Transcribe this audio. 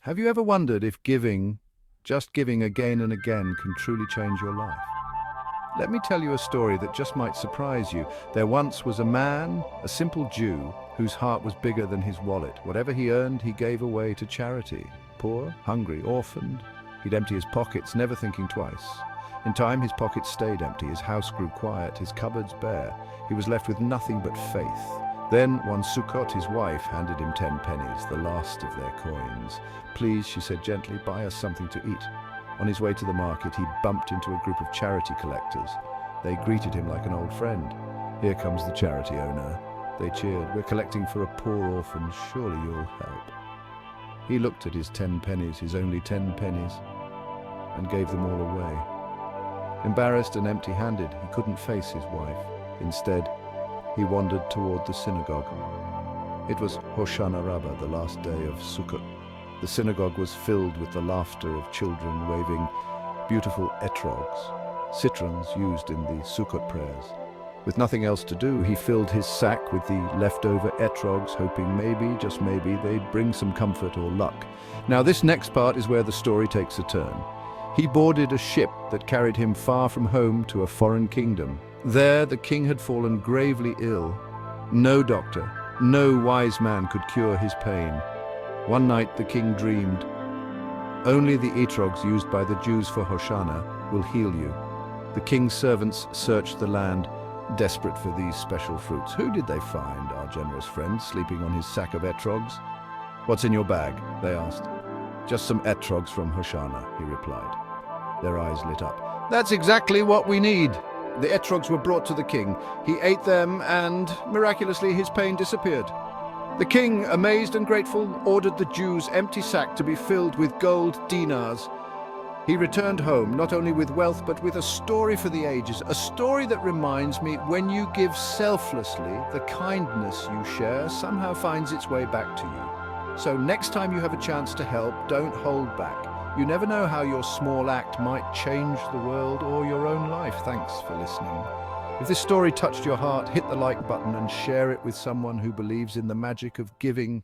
Have you ever wondered if giving, just giving again and again, can truly change your life? Let me tell you a story that just might surprise you. There once was a man, a simple Jew, whose heart was bigger than his wallet. Whatever he earned, he gave away to charity. Poor, hungry, orphaned. He'd empty his pockets, never thinking twice. In time, his pockets stayed empty, his house grew quiet, his cupboards bare. He was left with nothing but faith. Then, one Sukkot, his wife handed him 10 pennies, the last of their coins. "Please," she said gently, "buy us something to eat." On his way to the market, he bumped into a group of charity collectors. They greeted him like an old friend. "Here comes the charity owner." They cheered. "We're collecting for a poor orphan. Surely you'll help." He looked at his 10 pennies, his only 10 pennies, and gave them all away. Embarrassed and empty-handed, he couldn't face his wife. Instead, he wandered toward the synagogue. It was Hosana Rabbah, the last day of Sukkot. The synagogue was filled with the laughter of children waving beautiful etrogs, citrons used in the Sukkot prayers. With nothing else to do, he filled his sack with the leftover etrogs, hoping maybe, just maybe, they'd bring some comfort or luck. Now this next part is where the story takes a turn. He boarded a ship that carried him far from home to a foreign kingdom. There, the king had fallen gravely ill. No doctor, no wise man could cure his pain. One night, the king dreamed, "Only the etrogs used by the Jews for Hosana will heal you." The king's servants searched the land, desperate for these special fruits. Who did they find, our generous friend, sleeping on his sack of etrogs? "What's in your bag?" they asked. "Just some etrogs from Hosana," he replied. Their eyes lit up. "That's exactly what we need." The etrogs were brought to the king. He ate them and, miraculously, his pain disappeared. The king, amazed and grateful, ordered the Jew's empty sack to be filled with gold dinars. He returned home, not only with wealth, but with a story for the ages, a story that reminds me, when you give selflessly, the kindness you share somehow finds its way back to you. So next time you have a chance to help, don't hold back. You never know how your small act might change the world or your own life. Thanks for listening. If this story touched your heart, hit the like button and share it with someone who believes in the magic of giving.